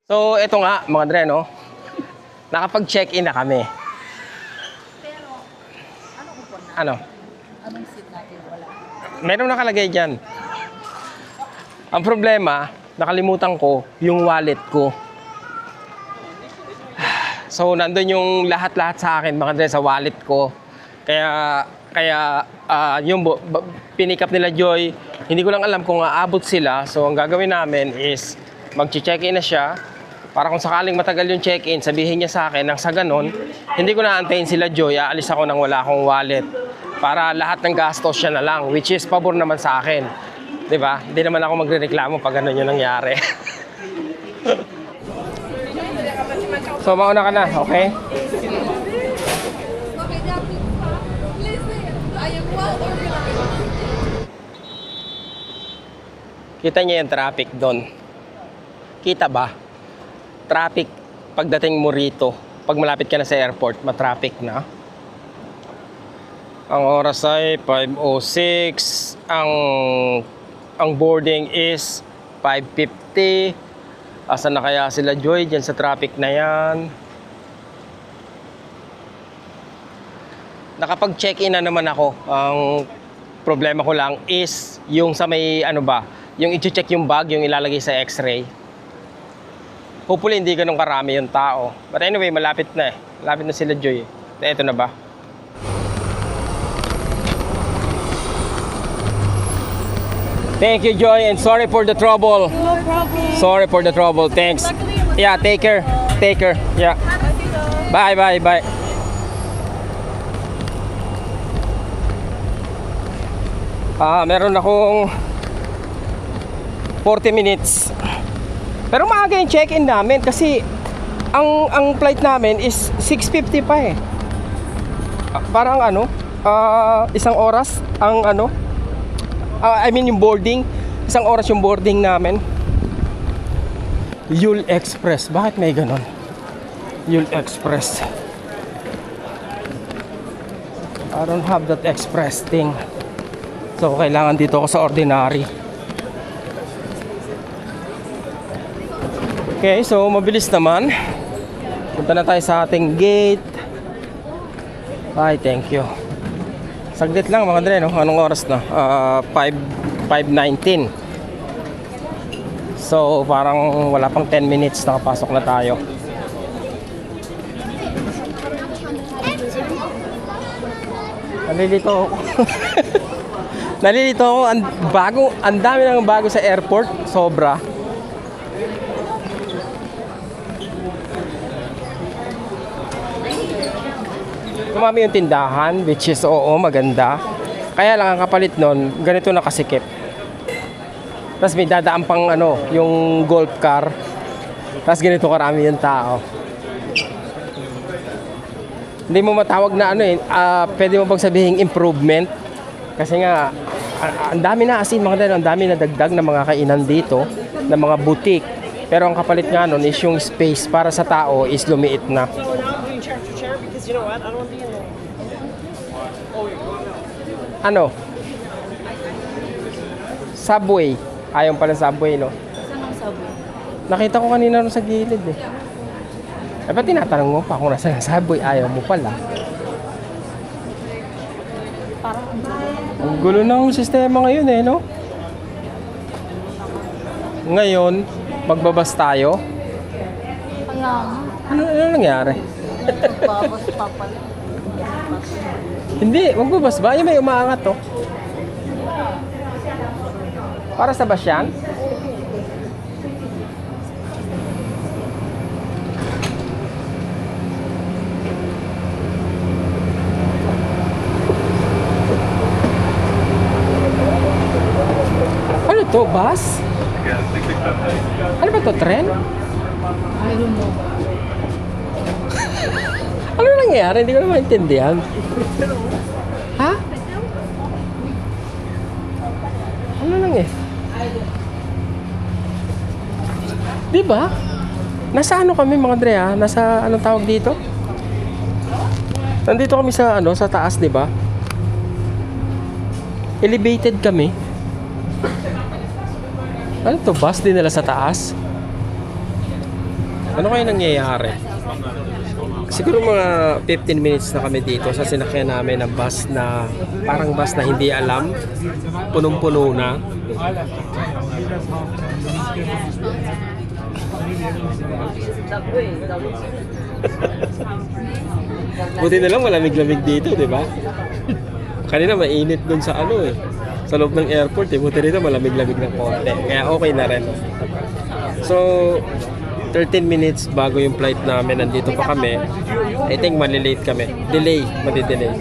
So, ito nga, mga dre, no? Nakapag-check-in na kami. Pero, ano upon na? Ano? Anong seat natin? Wala. Meron nakalagay dyan. Ang problema, nakalimutan ko yung wallet ko. So, nandun yung lahat-lahat sa akin, mga dre, sa wallet ko. Kaya yung pinick up nila Joy, hindi ko lang alam kung aabot sila. So, ang gagawin namin is mag-check-in na siya. Para kung sakaling matagal yung check-in, sabihin niya sa akin nang sa ganon, hindi ko na antayin sila Joy, aalis ako nang wala akong wallet. Para lahat ng gastos siya na lang, which is pabor naman sa akin. 'Di ba? Hindi naman ako magrereklamo pag ganun yung nangyari. So, mauna ka na, okay? Kita niya yung traffic doon. Kita ba? Traffic pagdating mo rito. Pag malapit ka na sa airport, matraffic na. Ang oras ay 5:06. Ang boarding is 5:50. Asan na kaya sila Joy dyan sa traffic na yan? Nakapag-check-in na naman ako. Ang problema ko lang is yung sa may ano ba, yung i-check yung bag, yung ilalagay sa x-ray. Hopefully hindi ganun karami yung tao. But anyway, malapit na eh. Malapit na sila Joy. Ito na ba? Thank you Joy and sorry for the trouble. No problem. Sorry for the trouble. Thanks. Yeah, take care. Take care. Yeah. Bye, bye, bye. Meron akong 40 minutes. Pero maaga yung check-in namin kasi ang flight namin is 6:50 pa eh. Parang ano, isang oras ang ano, I mean yung boarding, isang oras yung boarding namin. Yule Express, bakit may ganon? Yule Express. I don't have that express thing. So kailangan dito ako sa ordinary. Okay, so mabilis naman. Punta na tayo sa ating gate. Ay, thank you. Saglit lang mga dre, no? Anong oras na? 5:19. So, parang wala pang 10 minutes nakapasok na tayo. Nalilito ako. Nalilito ako. Ang dami ng bago sa airport. Sobra. Kumami yung tindahan, which is oo, maganda. Kaya lang ang kapalit nun, ganito nakasikip. Tapos may dadaan pang ano, yung golf car. Tapos ganito karami yung tao. Hindi mo matawag na ano eh, pwede mo bang sabihin improvement? Kasi nga, ang dami na asin mga dahil, ang dami na dagdag na mga kainan dito, na mga boutique. Pero ang kapalit nga nun is yung space para sa tao is lumiit na. So now I'm doing chair to chair because you know what? I don't want to be in there. Ano? Subway. Ayaw pala subway, no? Saan ang subway? Nakita ko kanina rin sa gilid eh. Eh, ba't tinatanong mo pa kung nasa ng subway? Ayaw mo pala. Parang ang bayan. Ang gulo ng sistema ngayon eh, no? Ngayon, magbabas tayo. Kaya nga. Ano nangyari? Nagbabas pa pala. Hindi, magbabas ba? Yung may umaangat, to. Para sa bus yan? Ano to? Bus? Ano ba to? Tren? I don't know. Ano nangyari? Hindi ko na maintindihan. Ha? Ano nangyari? Di ba? Nasa ano kami mga dre ha? Nasa anong tawag dito? Nandito kami sa ano, sa taas, di ba? Elevated kami. Ano to? Bus din nila sa taas? Ano kaya nangyayari? Siguro mga 15 minutes na kami dito sa sinakyan namin ng bus na parang bus na hindi alam. Punong-puno na. Buti na lang malamig-lamig dito, di ba? Kanina mainit dun sa ano eh. Sa loob ng airport eh. Buti rito malamig-lamig ng konti. Kaya okay na rin. So, 13 minutes bago yung flight namin. Nandito pa kami. I think malilate kami. Madidelay.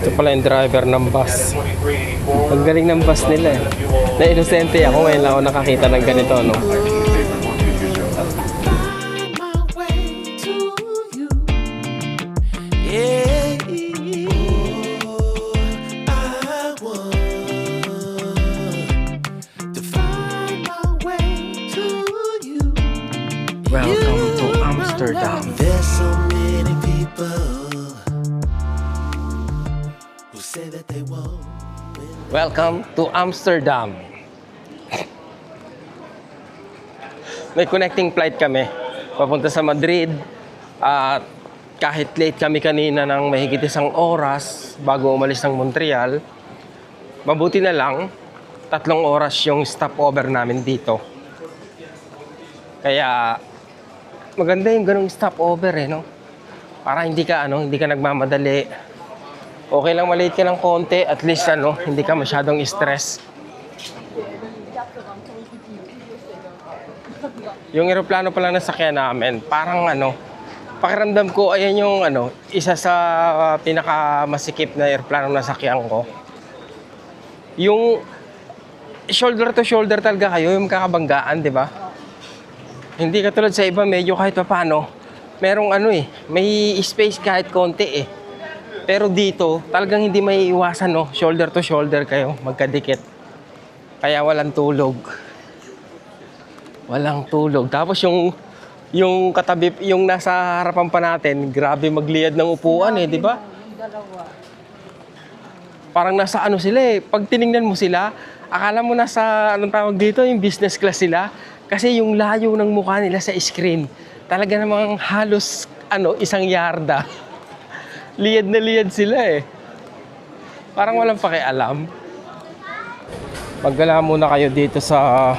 Ito pala yung driver ng bus. Ang galing ng bus nila eh. Na-inosente ako ngayon lang ako nakakita ng ganito, no? Welcome to Amsterdam. There's so many people who say that they won't win. Welcome to Amsterdam. May connecting flight kami papunta sa Madrid at kahit late kami kanina ng mahigit 1 oras bago umalis ng Montreal, mabuti na lang 3 oras yung stopover namin dito. Kaya maganda yung ganong stopover eh, no? Para hindi ka nagmamadali. Okay lang malate ka ng konti, at least hindi ka masyadong stress. Yung eroplano pala nasakyan namin, parang pakiramdam ko ayan yung isa sa pinakamasikip na eroplano nasakyan ko. Yung shoulder to shoulder talaga kayo, yung kakabanggaan, di ba? Hindi katulad sa iba, medyo kahit paano, merong may space kahit konti eh. Pero dito, talagang hindi may iwasan, no? Shoulder to shoulder kayo, magkadikit. Kaya walang tulog. Walang tulog. Tapos yung katabi, yung nasa harapan pa natin, grabe magliyad ng upuan eh, di ba? Parang nasa sila eh. Pag tiningnan mo sila, akala mo nasa, anong tawag dito, yung business class sila. Kasi yung layo ng mukha nila sa screen, talaga namang halos 1 yarda. Liyad na liyad sila eh. Parang walang pakialam. Maggala muna kayo dito sa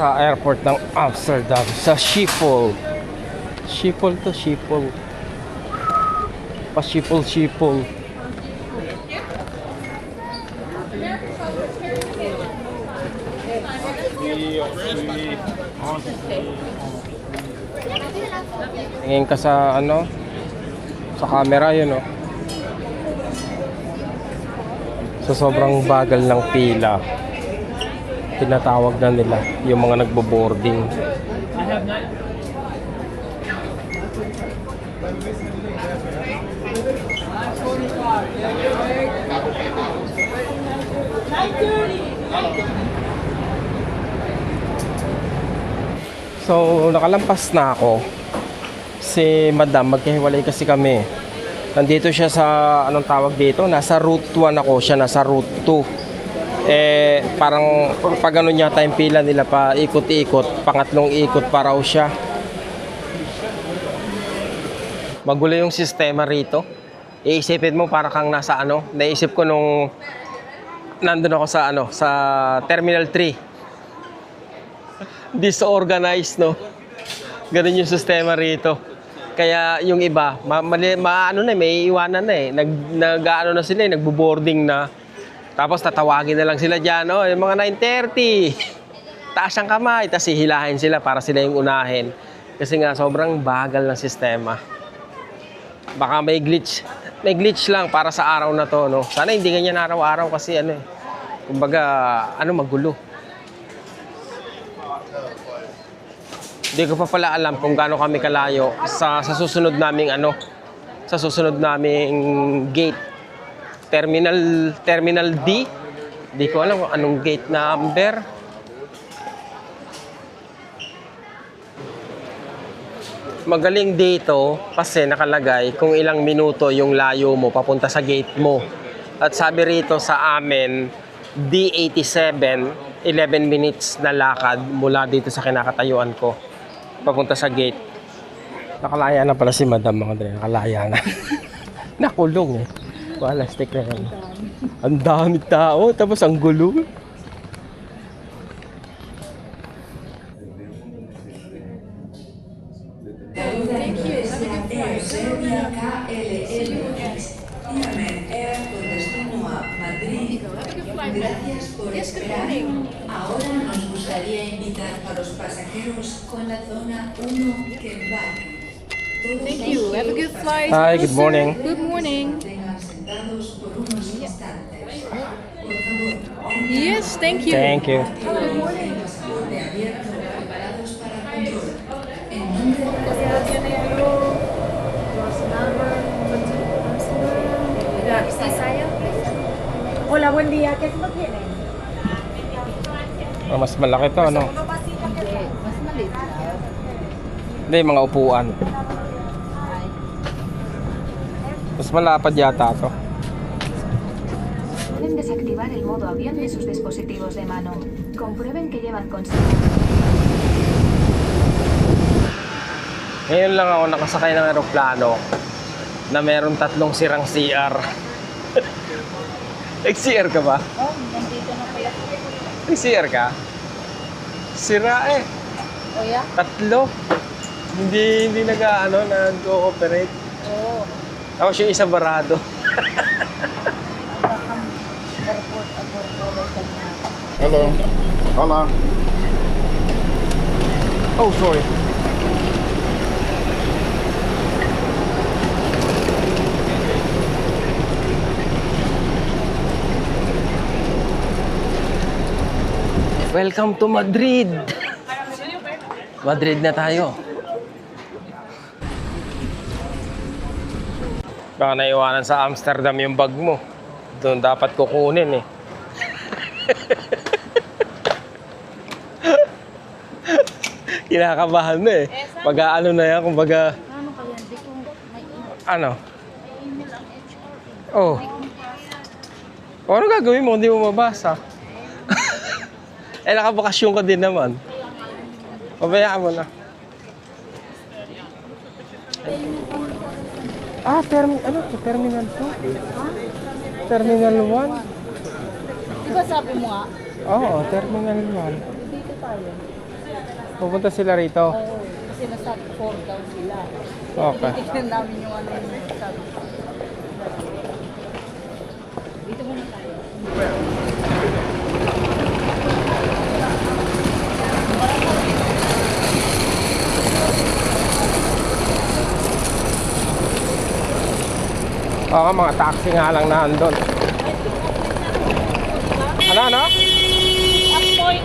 airport ng Amsterdam, sa Schiphol. Schiphol to Schiphol. Pa-Schiphol. Tingin ka sa sa camera yun So sobrang bagal ng pila. Tinatawag na nila yung mga nagbo-boarding. So, nakalampas na ako. Si Madam, magkahiwalay kasi kami. Nandito siya sa, anong tawag dito? Nasa route 1 ako, siya nasa route 2. Parang pag yata yung pila nila pa ikot-ikot, pangatlong ikot pa raw siya. Magulo yung sistema rito. Iisipin mo para kang nasa naisip ko nung nandun ako sa Terminal 3. Disorganized, no? Ganun yung sistema rito. Kaya yung iba, may iwanan na eh. Na sila, nagbo-boarding na. Tapos tatawagin na lang sila dyan, yung mga 9:30. Taas ang kamay, tapos hihilahin sila para sila yung unahin. Kasi nga, sobrang bagal ng sistema. Baka may glitch. May glitch lang para sa araw na to, no? Sana hindi ganyan araw-araw kasi kumbaga, magulo. Hindi ko pa pala alam kung gaano kami kalayo sa susunod naming sa susunod naming gate. Terminal D. Hindi ko alam kung anong gate number. Magaling dito kasi nakalagay kung ilang minuto yung layo mo papunta sa gate mo. At sabi rito sa amin, D87, 11 minutes na lakad mula dito sa kinakatayuan ko. Papunta sa gate. Nakalaya na pala si Madam, mga dre. Nakalaya na. Nakulong eh. Wala, stick na yan. Ang dami tao, tapos ang gulo. Air con destino a Madrid. Gracias por esperar. Ahora nos gustaría invitar a los pasajeros con la zona 1 que van. Thank you. Have a good flight. Hi, good morning. Good morning. Tengan sentados por unos instantes. Por favor, Yes, thank you. Thank you. el pasaporte abierto, preparados para control. En nombre de Hola, buen día. ¿Qué lo tienen? Oh, mas malaki to, ano? Mas maliit lang. Hindi, mga upuan. Mas malapad yata to. Pueden desactivar el modo avión de sus dispositivos de mano. Comprueben que llevan consigo. Ngayon lang ako nakasakay ng aeroplano na meron 3 sirang CR. Nag-CR ka ba? Oh, nandito na pala. Nag-CR ka? Sira eh. O yeah? 3. Hindi nag-cooperate. Oo. Tapos yung isa barado. Airport, kanya. Hello. Hola. Oh, sorry. Welcome to Madrid. Madrid na tayo. Baka naiwanan sa Amsterdam yung bag mo. Doon dapat kukunin eh. Kinakabahan na eh. Pag-ano na yan, kumbaga... Ano kaya? Hindi ko may Ano? email ang HR. Oh. O, ano gagawin mo? Hindi mo mabasa. Eh, nakabakasyon ka din naman. Pabayaan mo na. Ah, ano to? Terminal 2? Terminal 1? Di ba sabi mo nga? Oo, Terminal 1. Dito tayo. Pupunta sila rito. Oo. Kasi nasa 4 daw sila. Okay. Tignan namin yung ano yung sabi. Dito muna tayo. Oo, mga taxi nga lang na andun. Ano? Up point!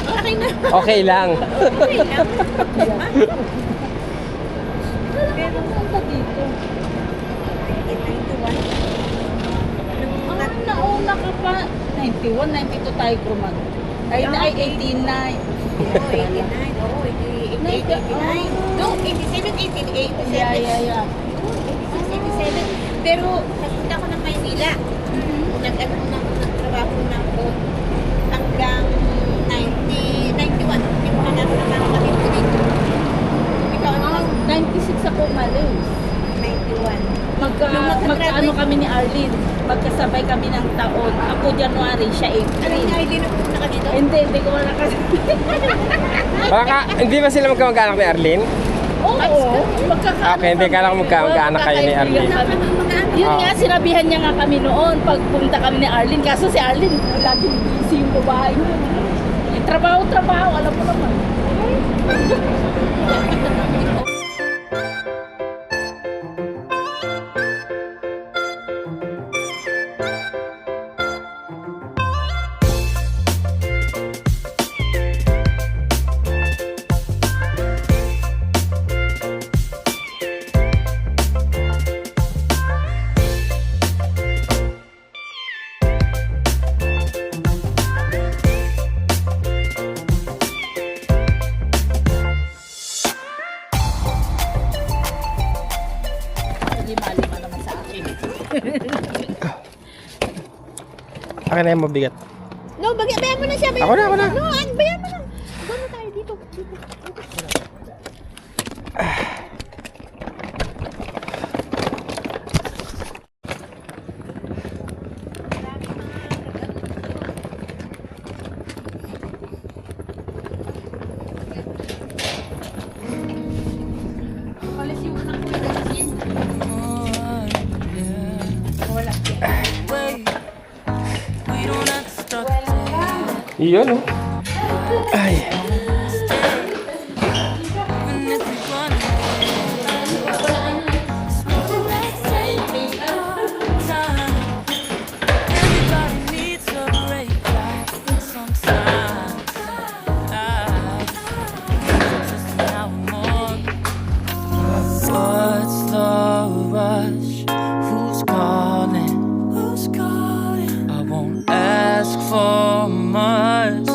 Okay na. Okay lang. Pero punta dito. Nauna ka pa. 91, 92 tayo kumag. Ay, 89. Oh, 89. Oh, 89. No, 87, 88. Yeah. 87. Pero, nagpunta ako ng Maynila. Nagtrabaho na ako hanggang 91. Yung mga naman kami po dito. Ikaw, ano? 96 ako umalis. 91. Magkaano kami ni Arlene. Magkasabay kami ng taon. Ako January, siya Ano April. yung ID na pumunta ka dito? Hindi ko wala kasi. Hindi ba sila magkamag-anak ni Arlene? Oo, magkakaano. Okay, hindi kala ko magkamag-anak kayo ni Arlene. Yun Oo. nga, sinabihan niya nga kami noon pag pumunta kami ni Arlene. Kaso si Arlene, laging busy yung babae niya. Trabaho, alam mo naman. Akin na yung mabigat. No, bayan mo na siya. Ako na. No, bayan mo na. Go na tayo dito. Iyon, oh. Ay. What's the rush? Who's calling? I won't ask for much.